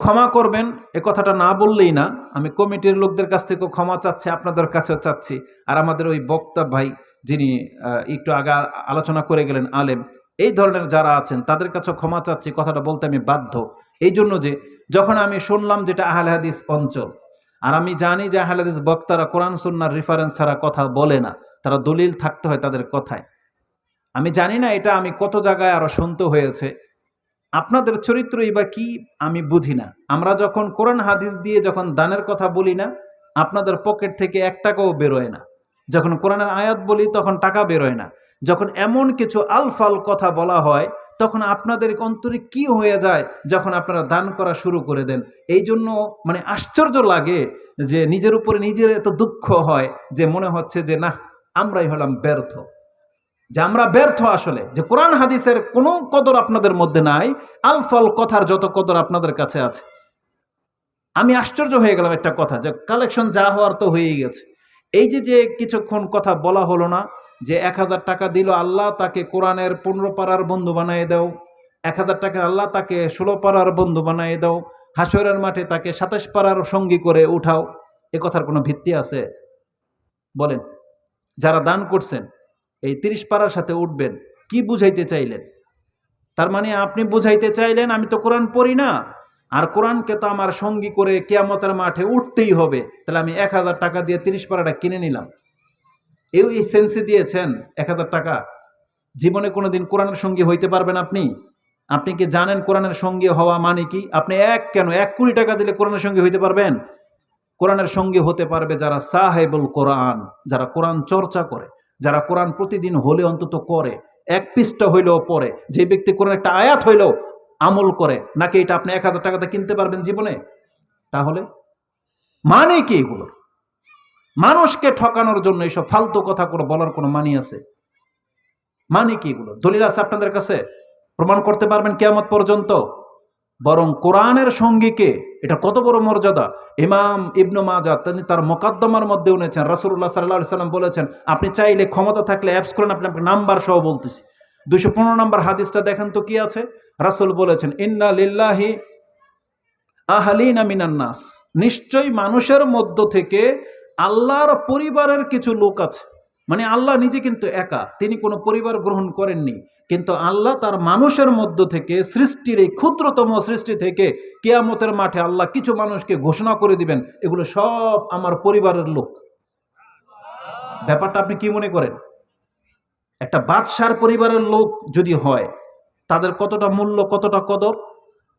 ক্ষমা করবেন, এ কথাটা না বললেই না, আমি কমিটির লোকদের কাছ থেকেও ক্ষমা চাচ্ছি, আপনাদের কাছেও চাচ্ছি। আর আমাদের ওই বক্তা ভাই যিনি একটু আগে আলোচনা করে গেলেন আলেম, এই ধরনের যারা আছেন তাদের কাছেও ক্ষমা চাচ্ছি, কথাটা বলতে আমি বাধ্য। এই জন্য যে যখন আমি শুনলাম যেটা আহলে হাদিস অঞ্চল, আর আমি জানি যে আহলে হাদিস বক্তারা কোরআন সুন্নাহর রেফারেন্স ছাড়া কথা বলে না, তারা দলিল থাকতে হয় তাদের কথায়। আমি জানি না এটা আমি কত জায়গায় আরো শুনতে হয়েছে। আপনাদের চরিত্রই বা কি আমি বুঝি না। আমরা যখন কোরআন হাদিস দিয়ে যখন দানের কথা বলি না, আপনাদের পকেট থেকে 1 টাকাও বেরোয় না। যখন কোরআনের আয়াত বলি তখন টাকা বেরোয় না। যখন এমন কিছু আলফাল কথা বলা হয় তখন আপনাদের অন্তরে কি হয়ে যায় যখন আপনারা দান করা শুরু করে দেন। এই জন্য মানে আশ্চর্য লাগে যে নিজের উপরে নিজের এত দুঃখ হয় যে মনে হচ্ছে যে না, আমরাই হলাম ব্যর্থ, যে আমরা ব্যর্থ আসলে, যে কোরআন হাদিসের কোনো কদর আপনাদের মধ্যে নাই, আলফাল কথার যত কদর আপনাদের কাছে আছে। আমি আশ্চর্য হয়ে গেলাম একটা কথা, যে কালেকশন যা হওয়ার তো হয়েই গেছে। এই যে যে কিছুক্ষণ কথা বলা হলো না, যে 1000 টাকা দিল আল্লাহ তাকে কোরআনের 15 পারার বন্ধু বানিয়ে দাও, 1000 টাকা আল্লাহ তাকে 16 পারার বন্ধু বানিয়ে দাও, হাসরের মাঠে তাকে 27 পারার সঙ্গী করে উঠাও, এ কথার কোনো ভিত্তি আছে? বলেন। যারা দান করছেন এই 30 পারার সাথে উঠবেন, কি বুঝাইতে চাইলেন? তার মানে আপনি বুঝাইতে চাইলেন আমি তো কোরআন পড়ি না, আর কোরআনকে তো আমার সঙ্গী করে কিয়ামতের মাঠে উঠতেই হবে, তাহলে আমি 1000 টাকা দিয়ে 30 পারাটা কিনে নিলাম। এই সেন্সে দিয়েছেন 1000 টাকা। জীবনে কোনোদিন কোরআনের সঙ্গী হইতে পারবেন আপনি? আপনি কি জানেন কোরআনের সঙ্গী হওয়া মানে কি? আপনি 1 কোটি টাকা দিলে কোরআনের সঙ্গী হইতে পারবেন? কোরআনের সঙ্গী হতে পারবে যারা সাহেবুল কোরআন, যারা কোরআন চর্চা করে, যারা কোরআন প্রতিদিন হলে অন্তত করে, 1 পৃষ্ঠা হইলেও পড়ে, যে ব্যক্তি কোরআন একটা আয়াত হইলেও আমল করে। নাকি এটা আপনি 1000 টাকাতে কিনতে পারবেন জীবনে? তাহলে মানে কি এগুলো? মানুষকে ঠকানোর জন্য এইসব ফালতু কথা করে বলার কোনো মানি আছে? মানে কি এগুলো? দলিল আছে আপনাদের কাছে? প্রমাণ করতে পারবেন কিয়ামত পর্যন্ত? বরং কোরআনের সঙ্গীকে, এটা কত বড় মর্যাদা। ইমাম ইবনে মাজাহ তিনি তার মুকাদ্দমার মধ্যে এনেছেন, রাসূলুল্লাহ সাল্লাল্লাহু আলাইহি সাল্লাম বলেছেন, আপনি চাইলে ক্ষমতা থাকলে অ্যাপস করেন, আপনি নাম্বার সহ বলতেছি। 215 নম্বর হাদিসটা দেখেন তো কি আছে। রাসূল বলেছেন, ইন্না লিল্লাহি আহলিনা মিনান নাস, নিশ্চয়ই মানুষের মধ্য থেকে আল্লাহর পরিবারের কিছু লোক আছে। মানে আল্লাহ নিজে কিন্তু একা, তিনি কোনো পরিবার গ্রহণ করেননি, কিন্তু আল্লাহ তার মানুষের মধ্য থেকে, সৃষ্টির এই ক্ষুদ্রতম সৃষ্টি থেকে কিয়ামতের মাঠে আল্লাহ কিছু মানুষকে ঘোষণা করে দিবেন, এগুলো সব আমার পরিবারের লোক। ব্যাপারটা আপনি কি মনে করেন? একটা বাদশার পরিবারের লোক যদি হয় তাদের কতটা মূল্য, কতটা কদর।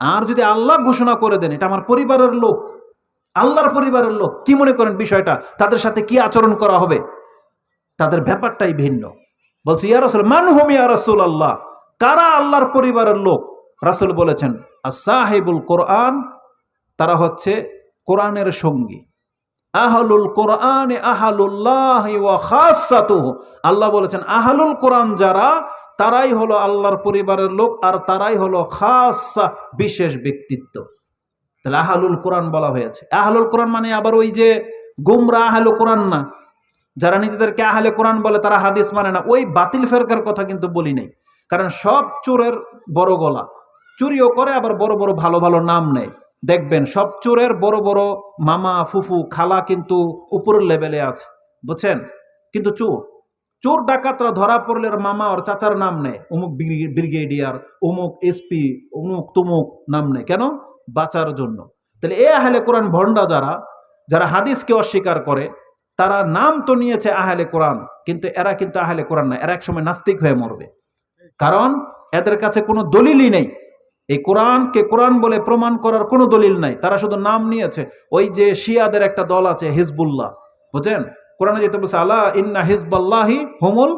আর যদি আল্লাহ ঘোষণা করে দেন এটা আমার পরিবারের লোক, আল্লাহর পরিবারের লোক, কি মনে করেন বিষয়টা? তাদের সাথে কি আচরণ করা হবে? তাদের ব্যাপারটাই ভিন্ন। বলছে, ইয়া রাসূল, মান হুম ইয়া রাসূলুল্লাহ, কারা আল্লাহর পরিবারের লোক? রাসূল বলেছেন, as-সাহিবুল কোরআন, তারা হচ্ছে কোরআনের সঙ্গী। আহলুল কোরআন আহলুল্লাহি ওয়া খাসাতুহু, আল্লাহ বলেছেন আহলুল কোরআন যারা, তারাই হলো আল্লাহর পরিবারের লোক, আর তারাই হলো খাসা, বিশেষ ব্যক্তিত্ব। তাহলে আহলুল কোরআন বলা হয়েছে। আহলুল কোরআন মানে আবার ওই যে গুমরা আহলুল কোরআন না, যারা নিজেদেরকে আহলে কোরআন বলে তারা হাদিস মানে না, ওই বাতিল ফেরকার কথা কিন্তু বলি নাই। কারণ সব চোরের বড় গলা, চুরিও করে আবার বড় বড় ভালো ভালো নাম নেয়। দেখবেন সব চোরের বড় বড় মামা, ফুফু, খালা কিন্তু উপরের লেভেলে আছে, বুঝছেন? কিন্তু চোর চোর ডাকাতরা ধরা পড়লে মামা আর চাচার নাম নেয়, অমুক ব্রিগেডিয়ার, অমুক এসপি, অমুক তুমুক নাম নেয়। কেন? বাঁচার জন্য। তাহলে এ আহলে কোরআন ভণ্ডা যারা, যারা হাদিসকে অস্বীকার করে, তারা নাম তো নিয়েছে আহলে কোরআন, কিন্তু এরা কিন্তু আহলে কোরআন না, এরা একসময় নাস্তিক হয়ে মরবে। কারণ এদের কাছে কোনো দলিলই নেই, এই কোরআনকে কোরআন বলে প্রমাণ করার কোনো দলিল নাই। তারা শুধু নাম নিয়েছে। ওই যে শিয়াদের একটা দল আছে হিজবুল্লাহ, বুঝছেন? কোরআনে যেতে বলছে আলা ইন্না হিজবাল্লাহি হুমুল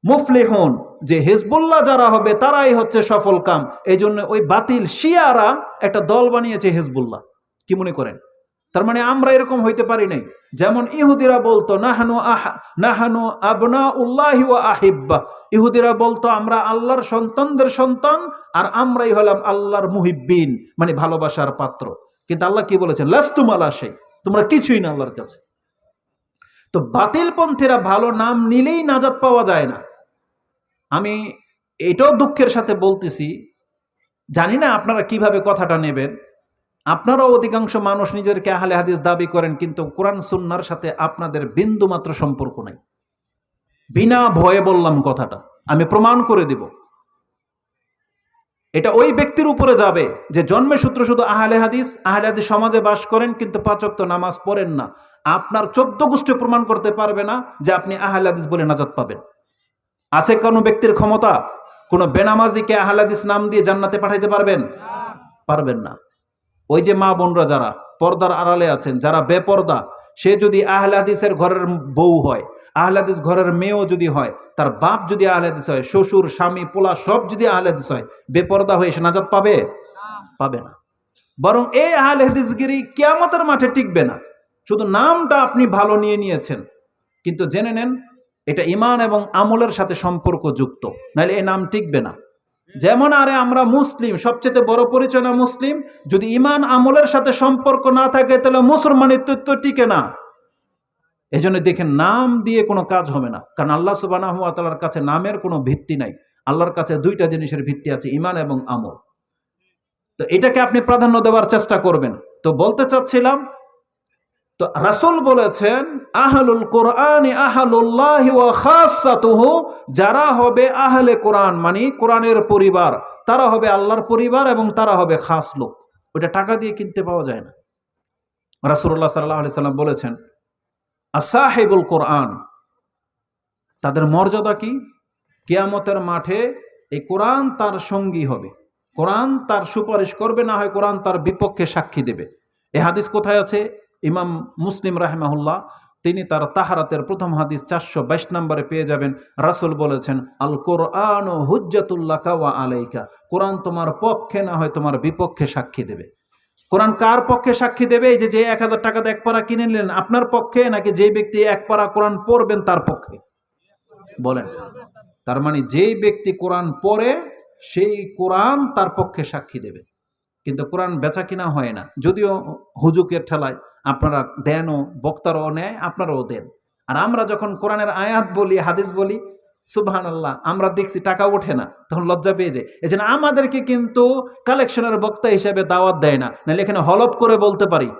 মুফলিহুন, যে হিজবুল্লাহ যারা হবে তারাই হচ্ছে সফল কাম। এই জন্য ওই বাতিল শিয়ারা একটা দল বানিয়েছে হিজবুল্লাহ। কি মনে করেন? তার মানে আমরা এরকম হইতে পারি নাই। যেমন ইহুদিরা বলতো নাহানু আবনাউল্লাহি ওয়া আহিব্বা, ইহুদিরা বলতো আমরা আল্লাহর সন্তানদের সন্তান, আর আমরাই হলাম আল্লাহর মুহিব্বিন, মানে ভালোবাসার পাত্র। কিন্তু আল্লাহ কি বলেছেন? লাস্তুম আলা শাই, তোমরা কিছুই না আল্লাহর কাছে। তো বাতিলপন্থীরা ভালো নাম নিলেই নাজাত পাওয়া যায় না। আমি এটাও দুঃখের সাথে বলতেছি, জানি না আপনারা কিভাবে কথাটা নেবেন। আপনারাও অধিকাংশ মানুষ নিজেদেরকে আহলে হাদিস দাবি করেন, কিন্তু কোরআন সুন্নাহর সাথে আপনাদের বিন্দু মাত্র সম্পর্ক নাই। বিনা ভয়ে বললাম কথাটা, আমি প্রমাণ করে দিব। এটা ওই ব্যক্তির উপরে যাবে যে জন্মে সূত্র শুধু আহলে হাদিস সমাজে বাস করেন, কিন্তু 5 ওয়াক্ত নামাজ পড়েন না। আপনার 14 গোষ্ঠী প্রমাণ করতে পারবে না যে আপনি আহলে হাদিস বলে নাজাত পাবেন। আছে কোনো ব্যক্তির ক্ষমতা কোনো বেনামাজিকে আহলে হাদিস নাম দিয়ে জান্নাতে পাঠাইতে পারবেন? পারবেন না। ওই যে মা বোনরা যারা পর্দার আড়ালে আছেন, যারা বেপর্দা, সে যদি আহলে হাদিসের ঘরের বউ হয়, আহলে হাদিস ঘরের মেয়েও যদি হয়, তার বাপ যদি আহলে হাদিস হয়, শ্বশুর স্বামী পোলা সব যদি আহলে হাদিস হয়, বেপর্দা হয়ে সে নাজাত পাবে? পাবে না। বরং এই আহলে হাদিসগিরি কিয়ামতের মাঠে টিকবে না। শুধু নামটা আপনি ভালো নিয়ে নিয়েছেন, কিন্তু জেনে নেন এটা ঈমান এবং আমলের সাথে সম্পর্কযুক্ত, নাহলে এই নাম টিকবে না। যেমন আরে আমরা মুসলিম, সবচেয়ে বড় পরিচয় না মুসলিম? যদি ঈমান আমলের সাথে সম্পর্ক না থাকে তাহলে মুসলমানিত্ব তো টিকে না। এজন্য দেখেন, নাম দিয়ে কোনো কাজ হবে না, কারণ আল্লাহ সুবহানাহু ওয়া তাআলার কাছে নামের কোনো ভিত্তি নাই। আল্লাহর কাছে 2টা জিনিসের ভিত্তি আছে, ঈমান এবং আমল। তো এটাকে আপনি প্রাধান্য দেওয়ার চেষ্টা করবেন। তো বলতে চাচ্ছিলাম, তো রাসূল বলেছেন আহলুল কোরআনি আহলুল্লাহি ওয়া খাসসাতুহু, যারা হবে আহলে কোরআন মানে কোরআনের পরিবার, তারা হবে আল্লাহর পরিবার এবং তারা হবে খাস লোক। ওটা টাকা দিয়ে কিনতে পাওয়া যায় না। রাসূলুল্লাহ সাল্লাল্লাহু আলাইহি সাল্লাম বলেছেন আসাহিবুল কোরআন, তাদের মর্যাদা কি? কিয়ামতের মাঠে এই কোরআন তার সঙ্গী হবে, কোরআন তার সুপারিশ করবে, না হয় কোরআন তার বিপক্ষে সাক্ষী দেবে। এই হাদিস কোথায় আছে? ইমাম মুসলিম রাহিমাহুল্লাহ তিনি তার তাহারাতের প্রথম হাদিস 422 নম্বরে পেয়ে যাবেন। রাসূল বলেছেন আল কোরআন হুজ্জাতুল লাকা ওয়া আলাইকা, কোরআন তোমার পক্ষে না হয় তোমার বিপক্ষে সাক্ষী দেবে। কোরআন কার পক্ষে সাক্ষী দেবে? এই যে 1000 টাকা দিয়ে 1 পারা কিনে নিলেন, আপনার পক্ষে, নাকি যে ব্যক্তি 1 পারা কোরআন পড়বেন তার পক্ষে? বলেন। তার মানে যেই ব্যক্তি কোরআন পড়ে সেই কোরআন তার পক্ষে সাক্ষী দেবে। কিন্তু কোরআন বেচা কিনা হয় না, যদিও হুজুকের ঠেলায় আপনারা দেনও, বক্তারাও নেয়, আপনারাও দেন। আর আমরা যখন কোরআনের আয়াত বলি, হাদিস বলি, সুবহানাল্লাহ, আমরা দেখছি টাকা ওঠে না, তখন লজ্জা পেয়ে যায়। এই জন্য আমাদেরকে কিন্তু কালেকশনের বক্তা হিসেবে দাওয়াত দেয় না, নাহলে এখানে হলপ করে বলতে পারি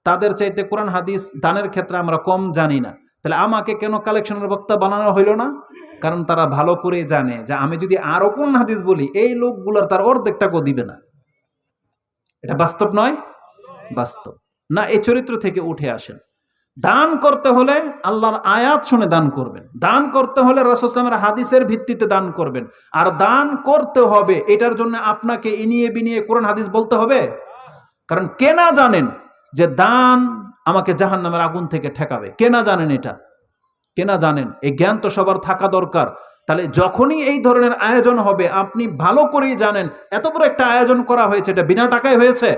তাদের চাইতে কোরআন হাদিস দানের ক্ষেত্রে আমরা কম জানি না। তাহলে আমাকে কেন কালেকশনের বক্তা বানানো হইল না? কারণ তারা ভালো করে জানে যে আমি যদি আরো কোন হাদিস বলি, এই লোকগুলোর তার অর্ধেক টাকাও দিবে না। এটা বাস্তব নয়? বাস্তব না। এই চরিত্র থেকে উঠে আসেন। দান করতে হলে আল্লাহর আয়াত শুনে দান করবেন, দান করতে হলে রাসূল সাল্লাল্লাহু আলাইহি ওয়াসাল্লামের হাদিসের ভিত্তিতে দান করবেন। আর দান করতে হবে, এটার জন্য আপনাকে ইনিয়ে বিনিয়ে কোরআন হাদিস বলতে হবে? কারণ কে না জানেন যে দান আমাকে জাহান্নামের আগুন থেকে ঠেকাবে? কে না জানেন এটা? কে না জানেন? এই জ্ঞান তো সবার থাকা দরকার। তাহলে যখনই এই ধরনের আয়োজন হবে, আপনি ভালো করেই জানেন এত বড় একটা আয়োজন করা হয়েছে, এটা বিনা টাকায় হয়েছে?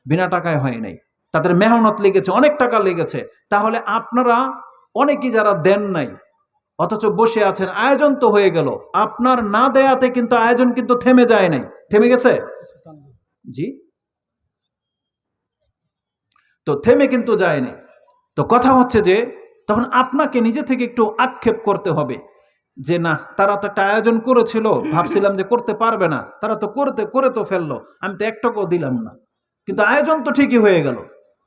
বিনা টাকায় হয় নাই, তাদের মেহনত লেগেছে, অনেক টাকা লেগেছে। তাহলে আপনারা অনেকেই যারা দেন নাই অথচ বসে আছেন, আয়োজন তো হয়ে গেল, আপনার না দেয়াতে কিন্তু আয়োজন কিন্তু থেমে যায় নাই। থেমে গেছে? জি, তো থেমে কিন্তু যায়নি। তো কথা হচ্ছে যে তখন আপনাকে নিজে থেকে একটু আক্ষেপ করতে হবে যে না, তারা তো একটা আয়োজন করেছিল, ভাবছিলাম যে করতে পারবে না, তারা তো করে তো ফেললো, আমি তো 1 টাকাও দিলাম না, কিন্তু আয়োজন তো ঠিকই হয়ে গেল।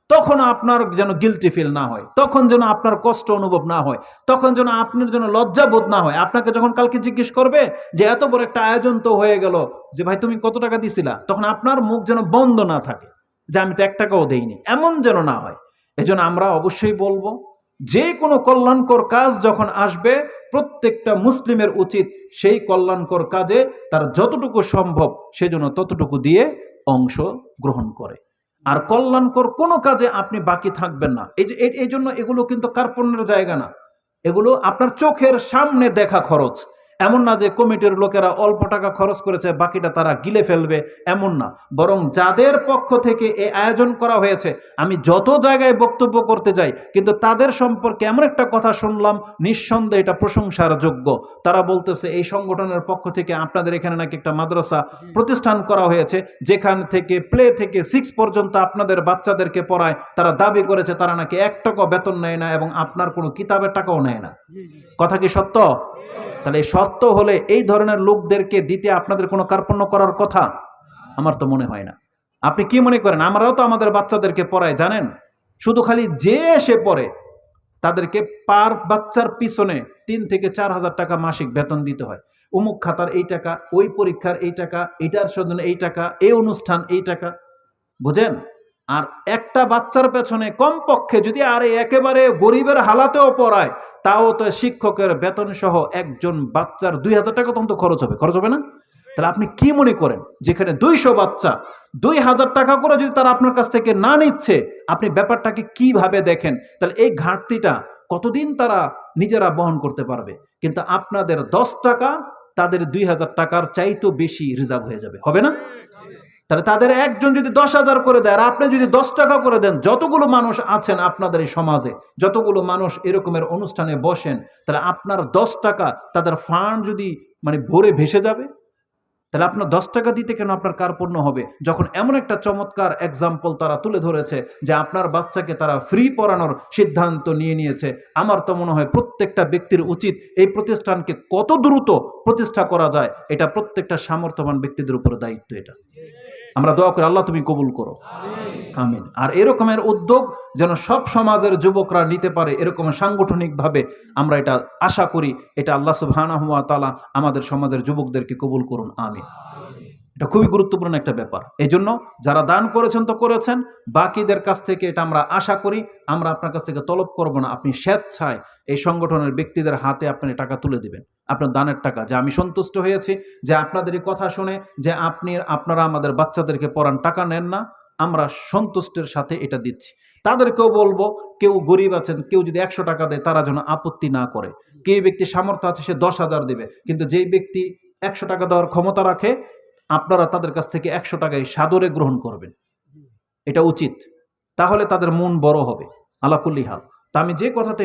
তখন আপনার যেন গিলটি ফিল না হয়, তখন যেন আপনার কষ্ট অনুভব না হয়, তখন যেন আপনার জন্য লজ্জাবোধ না হয়। আপনাকে যখন কালকে জিজ্ঞেস করবে যে এত বড় একটা আয়োজন তো হয়ে গেল, যে ভাই তুমি কত টাকা দিছিলা, তখন আপনার মুখ যেন বন্ধ না থাকে যে আমি তো 1 টাকাও দেইনি, এমন যেন না হয়। এজন্য আমরা অবশ্যই বলবো, যে কোনো কল্যাণকর কাজ যখন আসবে, প্রত্যেকটা মুসলিমের উচিত সেই কল্যাণকর কাজে তার যতটুকু সম্ভব সেজন্য ততটুকু দিয়ে অংশ গ্রহণ করে। আর কল্যাণকর কোনো কাজে আপনি বাকি থাকবেন না। এই জন্য এগুলো কিন্তু কার্পণ্যের জায়গা না, এগুলো আপনার চোখের সামনে দেখা খরচ। এমন না যে কমিটির লোকেরা অল্প টাকা খরচ করেছে বাকিটা তারা গিলে ফেলবে, এমন না। বরং যাদের পক্ষ থেকে এই আয়োজন করা হয়েছে, আমি যত জায়গায় বক্তব্য করতে যাই কিন্তু তাদের সম্পর্কে এমন একটা কথা শুনলাম, নিঃসন্দেহে এটা প্রশংসার যোগ্য। তারা বলতেছে এই সংগঠনের পক্ষ থেকে আপনাদের এখানে নাকি একটা মাদ্রাসা প্রতিষ্ঠান করা হয়েছে, যেখান থেকে প্লে থেকে 6 পর্যন্ত আপনাদের বাচ্চাদেরকে পড়ায়। তারা দাবি করেছে তারা নাকি 1 টাকা বেতন নেয় না এবং আপনার কোনো কিতাবের টাকাও নেয় না। কথা কি সত্য? তাহলে সত্য হলে এই ধরনের লোকদেরকে দিতে আপনাদের কোনো কার্পণ্য করার কথা আমার তো মনে হয় না। আপনি কি মনে করেন আমরাও তো আমাদের বাচ্চাদেরকে পড়াই জানেন? শুধু খালি যে এসে পড়ে তাদেরকে পার বাচ্চার পিছনে ৩ থেকে ৪ হাজার টাকা মাসিক বেতন দিতে হয়। অমুক খাতার এই টাকা, ওই পরীক্ষার এই টাকা, এটার জন্য এই টাকা, এই অনুষ্ঠান এই টাকা, বুঝেন? আর একটা বাচ্চার পেছনে কমপক্ষে যদি আরে একেবারে গরিবের হালাতেও পড়ায়, তাও তো শিক্ষকের বেতন সহ একজন বাচ্চার ২,০০০ টাকা তখন তো খরচ হবে না? তাহলে আপনি কি মনে করেন যেখানে ২০০ বাচ্চা ২,০০০ টাকা করে যদি তারা আপনার কাছ থেকে না নিচ্ছে, আপনি ব্যাপারটাকে কিভাবে দেখেন? তাহলে এই ঘাটতিটা কতদিন তারা নিজেরা বহন করতে পারবে? কিন্তু আপনাদের ১০ টাকা তাদের ২,০০০ টাকার চাইতেও বেশি রিজার্ভ হয়ে যাবে, হবে না? তাহলে তাদের একজন যদি ১০,০০০ করে দেয় আর আপনি যদি ১০ টাকা করে দেন, যতগুলো মানুষ আছেন আপনাদের এই সমাজে, যতগুলো মানুষ এরকমের অনুষ্ঠানে বসেন, তাহলে আপনার ১০ টাকা তাদের ফান্ড যদি মানে ভরে ভেসে যাবে, তাহলে আপনার ১০ টাকা দিতে কেন আপনার কার্পণ্য হবে? যখন এমন একটা চমৎকার এক্সাম্পল তারা তুলে ধরেছে যে আপনার বাচ্চাকে তারা ফ্রি পড়ানোর সিদ্ধান্ত নিয়েছে, আমার তো মনে হয় প্রত্যেকটা ব্যক্তির উচিত এই প্রতিষ্ঠানকে কত দ্রুত প্রতিষ্ঠা করা যায়, এটা প্রত্যেকটা সামর্থ্যবান ব্যক্তিদের উপরে দায়িত্ব। এটা আমরা দোয়া করি আল্লাহ তুমি কবুল করো, আমিন। আর এরকমের উদ্যোগ যেন সব সমাজের যুবকরা নিতে পারে, এরকম সাংগঠনিকভাবে আমরা এটা আশা করি। এটা আল্লাহ সুবহানাহু ওয়া তাআলা আমাদের সমাজের যুবকদেরকে কবুল করুন, আমিন। এটা খুবই গুরুত্বপূর্ণ একটা ব্যাপার। এই জন্য যারা দান করেছেন তো করেছেন, বাকিদের কাছ থেকে এটা আমরা আশা করি। আমরা আপনার কাছ থেকে তলব করব না, আপনি স্বেচ্ছায় এই সংগঠনের ব্যক্তিদের হাতে আপনি টাকা তুলে দিবেন, আপনার দানের টাকা। যে আমি সন্তুষ্ট হয়েছি যে আপনাদের এই কথা শুনে যে আপনারা আমাদের বাচ্চাদেরকে পড়ান, টাকা নেন না, আমরা সন্তুষ্টের সাথে এটা দিচ্ছি। তাদেরকেও বলবো, কেউ গরিব আছেন, কেউ যদি ১০০ টাকা দেয় তারা যেন আপত্তি না করে। কেউ ব্যক্তি সামর্থ্য আছে সে ১০,০০০ দেবে, কিন্তু যেই ব্যক্তি ১০০ টাকা দেওয়ার ক্ষমতা রাখে, আপনারা তাদের কাছ থেকে ১০০ টাকায় সাদরে গ্রহণ করবেন, এটা উচিত। তাহলে তাদের মন বড় হবে আলা কুল্লি হাল। তা আমি যে কথাটা